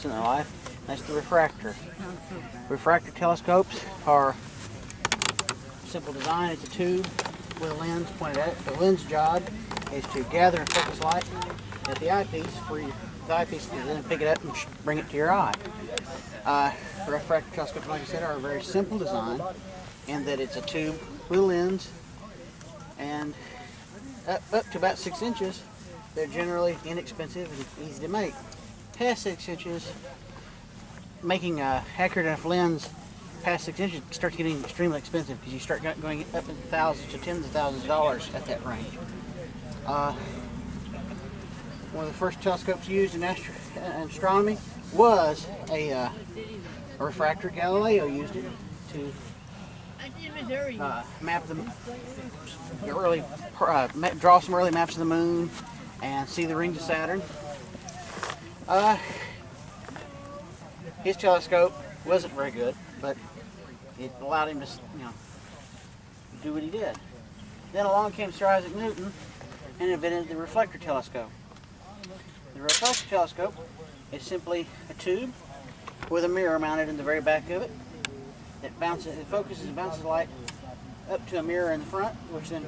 in their life. That's the refractor. Refractor telescopes are simple design. It's a tube with a lens pointed at it. The lens job is to gather and focus light at the eyepiece for the eyepiece to then pick it up and bring it to your eye. Refractor telescopes, like I said, are a very simple design in that it's a tube with a lens, and up to about 6 inches, they're generally inexpensive and easy to make. Past 6 inches, making an accurate enough lens past 6 inches starts getting extremely expensive because you start going up in thousands to tens of thousands of dollars at that range. One of the first telescopes used in astronomy was a refractor. Galileo used it to map the early, draw some early maps of the moon and see the rings of Saturn. His telescope wasn't very good, but it allowed him to, do what he did. Then along came Sir Isaac Newton and invented the reflector telescope. The reflector telescope is simply a tube with a mirror mounted in the very back of it. It focuses and bounces light up to a mirror in the front, which then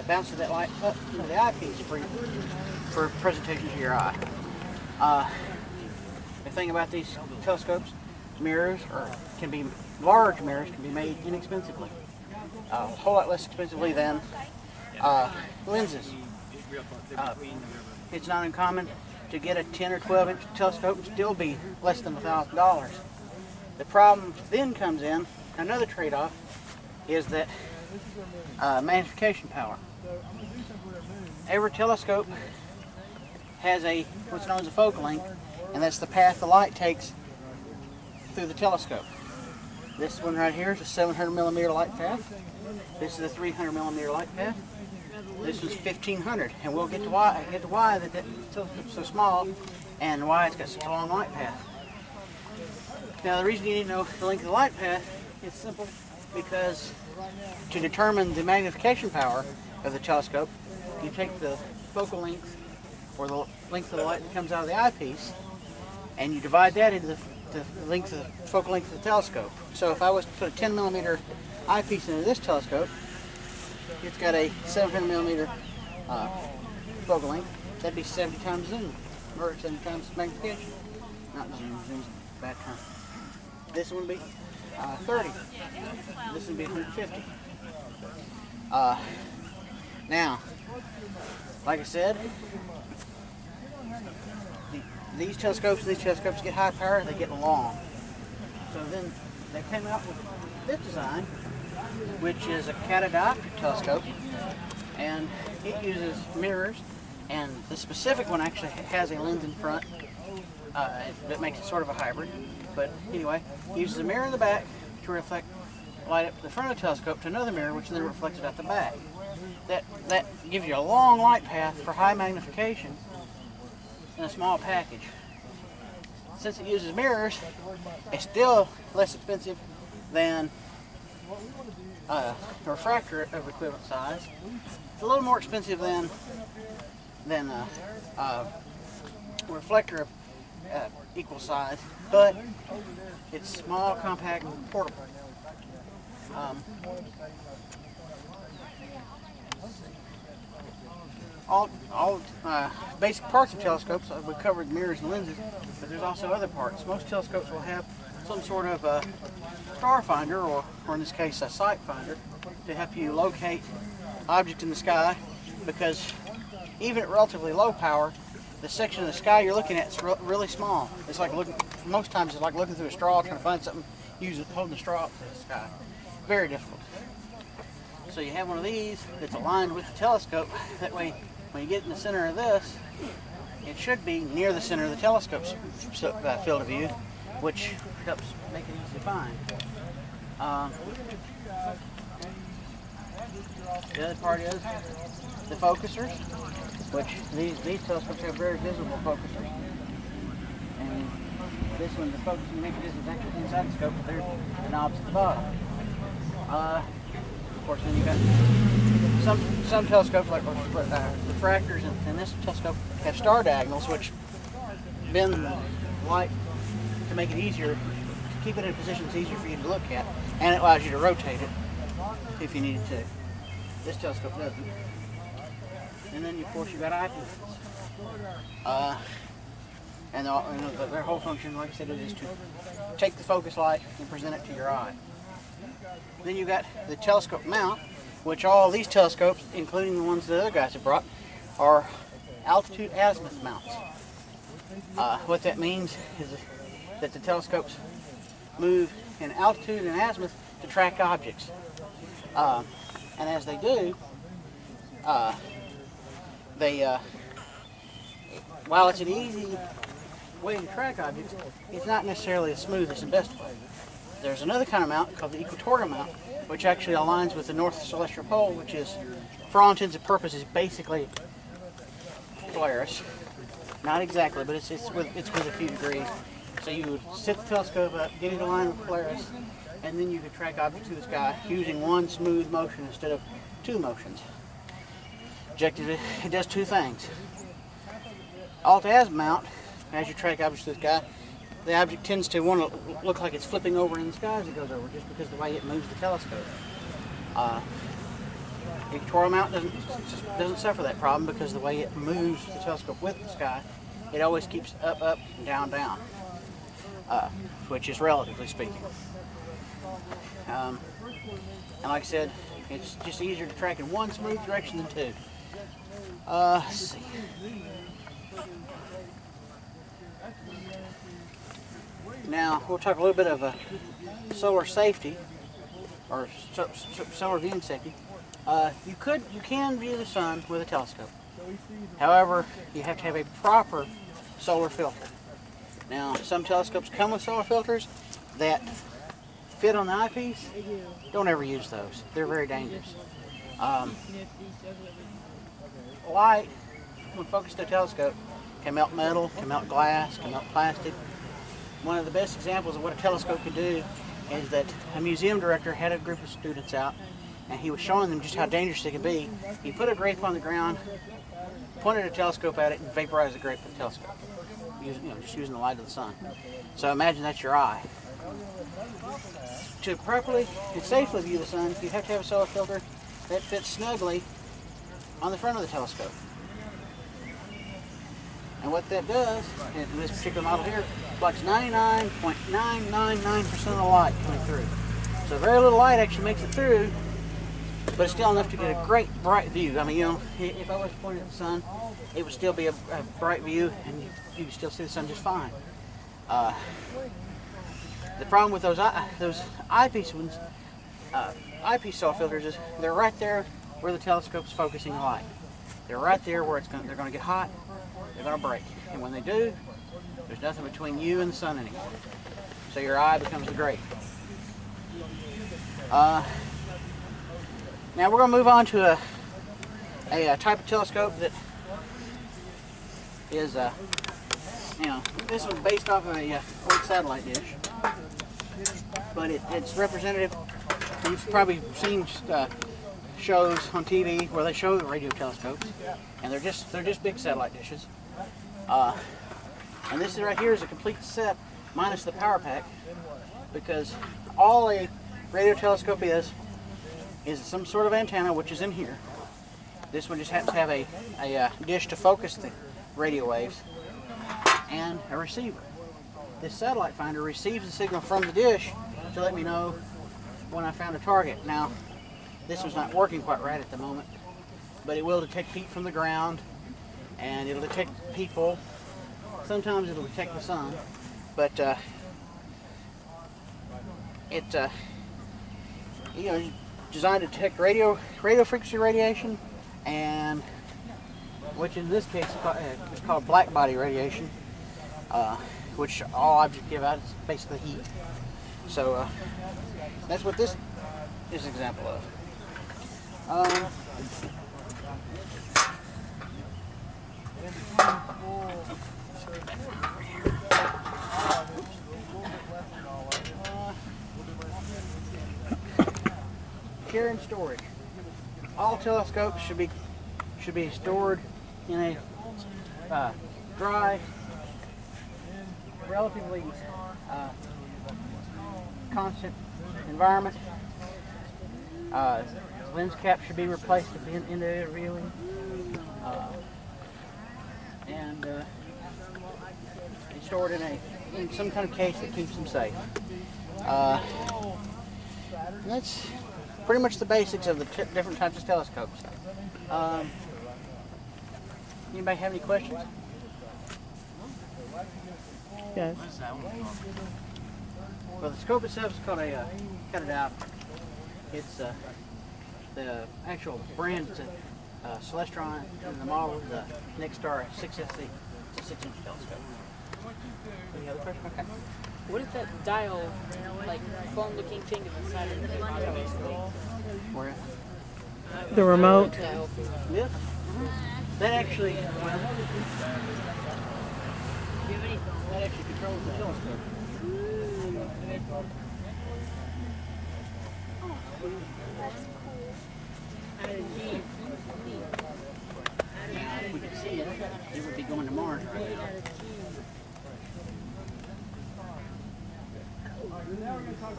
bounces that light up into the eyepiece for presentation to your eye. The thing about these telescopes, large mirrors can be made inexpensively, a whole lot less expensively than lenses. It's not uncommon to get a 10 or 12 inch telescope and still be less than $1,000. The problem then comes in, another trade-off, is that magnification power. Every telescope has what's known as a focal length, and that's the path the light takes through the telescope. This one right here is a 700 millimeter light path. This is a 300 millimeter light path. This was 1500, and we'll get to why that telescope's so small and why it's got such a long light path. Now, the reason you need to know the length of the light path is simple, because to determine the magnification power of the telescope, you take the focal length, or the length of the light that comes out of the eyepiece, and you divide that into the focal length of the telescope. So if I was to put a 10 millimeter eyepiece into this telescope, it's got a 700 millimeter focal length. That'd be 70 times zoom, or 70 times magnification. Not zoom, zoom's a bad term. This one would be 30. This would be 150. Now, like I said, these telescopes get high power, they get long. So then they came out with this design, which is a catadioptric telescope, and it uses mirrors, and the specific one actually has a lens in front that makes it sort of a hybrid. But anyway, it uses a mirror in the back to reflect light up to the front of the telescope to another mirror, which then reflects it at the back. That gives you a long light path for high magnification in a small package. Since it uses mirrors, it's still less expensive than a refractor of equivalent size. It's a little more expensive than a reflector of equal size, but it's small, compact, and portable. All basic parts of telescopes, we covered mirrors and lenses, but there's also other parts. Most telescopes will have some sort of star finder, or in this case a sight finder, to help you locate objects in the sky, because even at relatively low power, the section of the sky you're looking at is really small. It's like most times it's like looking through a straw trying to find something, holding the straw up to the sky. Very difficult. So you have one of these that's aligned with the telescope. That way, when you get in the center of this, it should be near the center of the telescope's field of view, which helps make it easy to find. The other part is the focusers, which these telescopes have very visible focusers. And this one, the focusing mechanism is actually inside the scope, but there's the knobs at the bottom. Of course, then you got some telescopes, like refractors, and this telescope have star diagonals, which bend light to make it easier, to keep it in a position that's easier for you to look at, and it allows you to rotate it if you needed to. This telescope doesn't. And then of course you've got eyepieces. And their whole function, like I said, is to take the focus light and present it to your eye. Then you've got the telescope mount, which all these telescopes, including the ones the other guys have brought, are altitude azimuth mounts. What that means is that the telescopes move in altitude and azimuth to track objects. And as they do, while it's an easy way to track objects, it's not necessarily the smoothest and best way. There's another kind of mount called the equatorial mount, which actually aligns with the north celestial pole, which is, for all intents and purposes, basically Polaris. Not exactly, but it's with a few degrees. So you would set the telescope up, get it aligned with Polaris, and then you could track objects through the sky using one smooth motion instead of two motions. Objective, it does two things. Alt-Az mount, as you track objects through the sky, the object tends to want to look like it's flipping over in the sky as it goes over, just because of the way it moves the telescope. The equatorial mount doesn't suffer that problem because the way it moves the telescope with the sky, it always keeps up, up, down, down, which is relatively speaking. And like I said, it's just easier to track in one smooth direction than two. Let's see. Now we'll talk a little bit of solar safety, or solar viewing safety. You can view the sun with a telescope. However, you have to have a proper solar filter. Now, some telescopes come with solar filters that fit on the eyepiece. Don't ever use those. They're very dangerous. Light, when focused to a telescope, can melt metal, can melt glass, can melt plastic. One of the best examples of what a telescope can do is that a museum director had a group of students out, and he was showing them just how dangerous it could be. He put a grape on the ground, pointed a telescope at it, and vaporized the grape with the telescope, just using the light of the sun. So imagine that's your eye. To properly and safely view the sun, you have to have a solar filter that fits snugly on the front of the telescope. And what that does, in this particular model here, blocks 99.999% of the light coming through. So very little light actually makes it through, but it's still enough to get a great bright view. I mean, if I was pointing at the sun, it would still be a bright view, and you could still see the sun just fine. The problem with those eyepiece ones, eyepiece solar filters, is they're right there where the telescope's focusing the light. They're right there where they're going to get hot, they're going to break. And when they do, there's nothing between you and the sun anymore. So your eye becomes the grape. Now we're going to move on to a type of telescope that is, this was based off of a old satellite dish, but it's representative. You've probably seen shows on TV where they show the radio telescopes, and they're just big satellite dishes. And this right here is a complete set minus the power pack, because all a radio telescope is some sort of antenna, which is in here. This one just happens to have a dish to focus the radio waves, and a receiver. This satellite finder receives the signal from the dish to let me know when I found a target. Now, this one's not working quite right at the moment, but it will detect heat from the ground, and it'll detect people. Sometimes it'll detect the sun, but it's designed to detect radio frequency radiation, and which in this case is called black body radiation, which all objects give out is basically heat. So that's what this is an example of. Care and storage. All telescopes should be stored in a dry, relatively constant environment. Lens cap should be replaced at the end of the viewing. And stored in some kind of case that keeps them safe. And that's pretty much the basics of the different types of telescopes. Anybody have any questions? Yes. Well, the scope itself is called a cut diopter. It's the actual brand is a Celestron, and the model is the Nexstar 6SC. It's a 6-inch telescope. Any other question? Okay. What is that dial, like phone-looking thing at the side of the telescope? Where? The remote. Yeah. That actually, that actually controls the telescope. If we could see it, it would be going to Mars right now.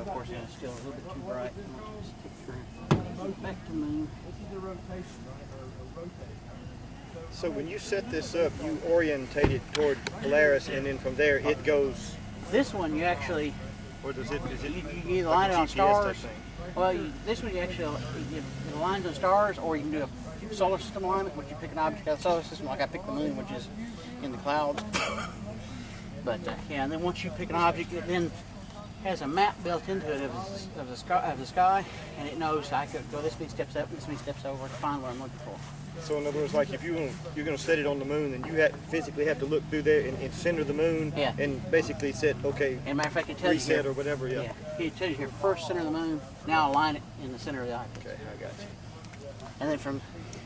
Of course, it's still a little bit too bright. Back to the moon. So when you set this up, you orientate it toward Polaris, and then from there it goes. This one you actually, Or does it? Is it? you either line it on GPS type stars. thing? Well, this one you actually it aligns on stars, or you can do a solar system alignment, which you pick an object out of the solar system, like I picked the moon, which is in the clouds. But yeah, and then once you pick an object, it then has a map built into it of the sky, and it knows I could go this many steps up, this many steps over to find what I'm looking for. So in other words, like if you're going to set it on the moon, then you physically have to look through there and center the moon, Yeah. and basically set And matter of fact, it tells reset you here, or whatever. Yeah. It tells you here first center of the moon. Now align it in the center of the object. Okay, I got you. And then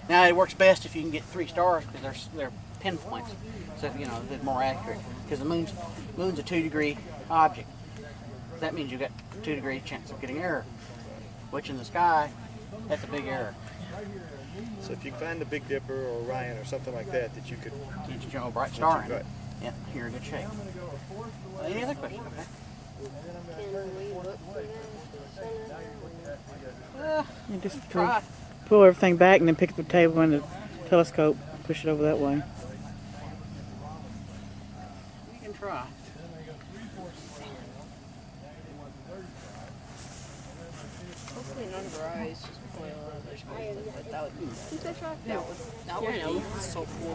now it works best if you can get 3 stars because they're pinpoints, so they're more accurate. Because the moon's a 2-degree object. That means you've got 2-degree chance of getting error, which in the sky, that's a big error. So if you find the Big Dipper or Orion or something like that, that you could. Get you a bright star in Right. it. Yeah, you're in good shape. Any other questions? Okay. Can we look for that? You just Try. pull everything back and then pick up the table and the telescope, push it over that way. You can try. Hopefully none of our eyes just point on others. But that would be so cool.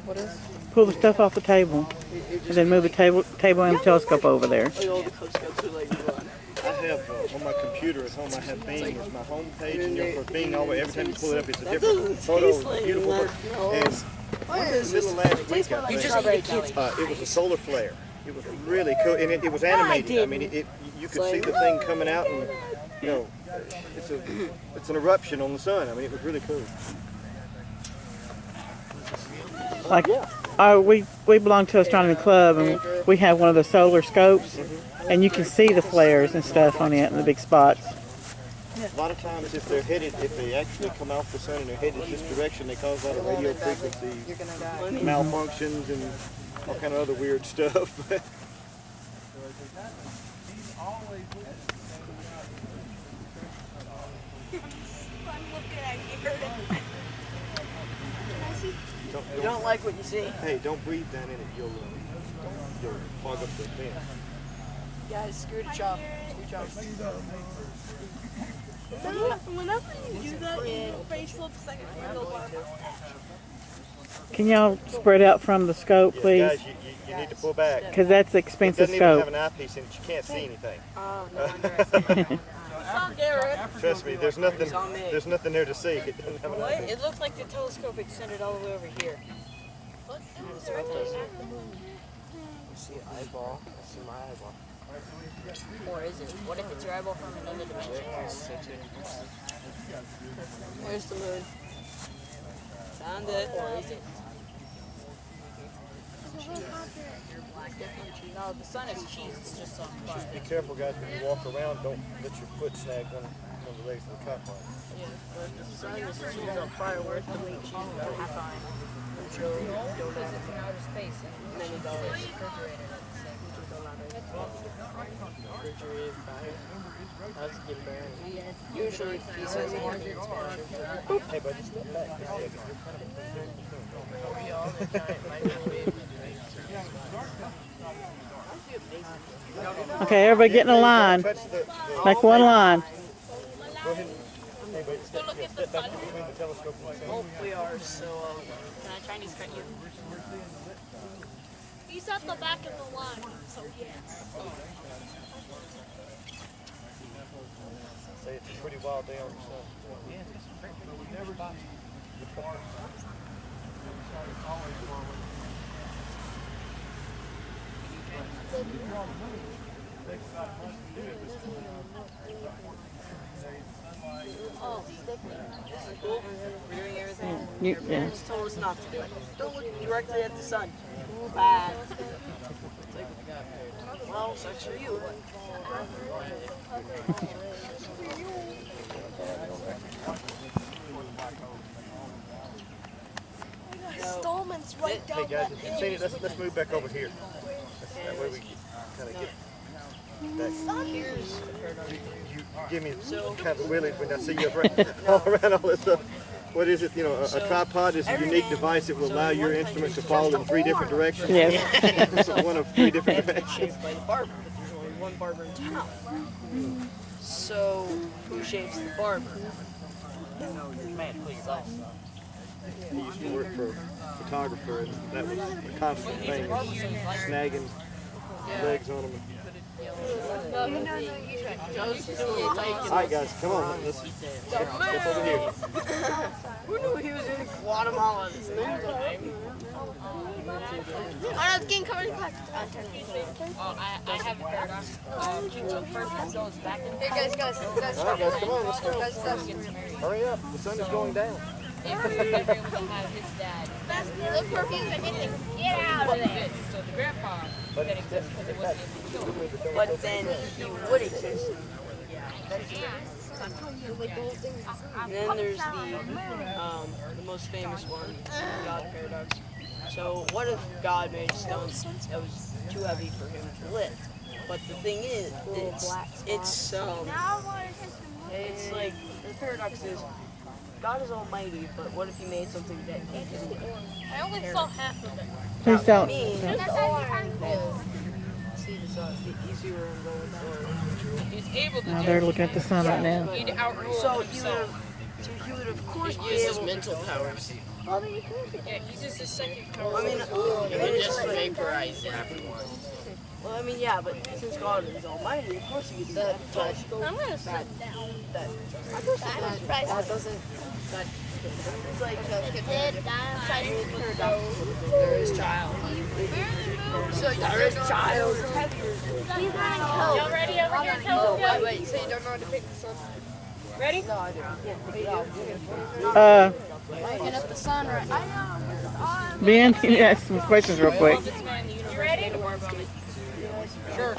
What is? Pull the stuff off the table, and then move the table and the telescope over there. I have on my computer at home. I have Bing as my home page, and for Bing, always every time you pull it up, it's a different photo. It's beautiful. And middle of last week, I think, it was a solar flare. It was really cool, and it was animated. I mean, you could see the thing coming out, and it's an eruption on the sun. I mean, it was really cool. Like, we belong to Astronomy Club, and we have one of the solar scopes, and you can see the flares and stuff on it in the big spots. A lot of times, if they actually come off the sun and they're headed this direction, they cause a lot of radio frequency malfunctions and all kind of other weird stuff. You don't like what you see? Hey, don't breathe down in it. You'll fog up the vent. Guys, screw the chop. Whenever you do that, your face looks like a candle bar. Can y'all spread out from the scope, please? Guys, you need to pull back. Because that's an It expensive doesn't even have scope. an eyepiece in it. You can't see anything. Oh, no wonder. Trust me, there's nothing there to see. It doesn't have an What? eyepiece. It looks like the telescope extended all the way over here. See an eyeball. I see my eyeball. Or is it? What if it's your eyeball from another dimension? Where's the moon? Found it. Or is it? No, the sun is cheese. It's just on fire. Just be careful, guys, when you walk around. Don't let your foot snag one of the legs of the cop line. Yeah, but the sun is cheese on fire. Where's the moon cheese? Half eye. show Because donuts it's in outer space and many it's dollars. refrigerated at the same Refrigerated fire. That's a good brand. Usually he says it in Spanish. Hey, buddy, step back. All the giant microwave. Okay, everybody get in a line. Touch the Make one line. go ahead. Hey, buddy, step back between the telescope and the sun. Oh, we are so. Can I Chinese cut you? He's at the back of the line, so yes. Say it's a pretty wild day on the sun. Oh, cool. We're doing everything. Yeah. Parents told us not to do it. Don't look directly at the sun. Bad. Well, sucks for you. Stallman's right Hey down guys, that if you've seen it, let's move back over here. That way we kind of get back. Here's the paradox. You give me kind of a willy when I see you all around all this stuff. What is it? You know, a tripod is a unique device that will allow your instrument to fall in 3 different directions. Yes. So one of 3 different directions. Shaped by the barber, but there's only one barber in town. So, who shapes the barber? Man, please. He used to work for a photographer, and that was a constant thing, snagging legs on him. All right, guys, come on. Let's step over here. Who knew he was in Guatemala? Oh no, the game coming back. Oh, I have a paradox. The person goes back in Here, guys, All right, guys, come on. Let's go. gets married. Hurry up. The sun is going down. If he was able to have his dad. Look where he's hitting. Get out of there. So the grandpa that exists because it wasn't able to kill him. But then he would exist. And then there's the most famous one, the God paradox. So what if God made stone that was too heavy for him to lift? But the thing is, it's like the paradox is God is almighty, but what if he made something that he can lift? I only saw half of it. Please don't. Me, That's all I see the sun. You see where I'm going with that? He's able to Now they're looking at the sun right now. He'd outrule So himself. he would of course be uses able. mental powers. Yeah, he's just a second power. I mean, It would just vaporize everyone. well, I mean, yeah, but since God is almighty, of course he could do that. But I'm gonna sit down. that That doesn't. That it's like There is child. so there is child. He's running cold. Y'all ready over here? Tell us. Wait, so you don't know how to pick the sun? Ready? No, I do. Looking at the sun right now. Ben, can you ask some questions real quick? You ready? Sure.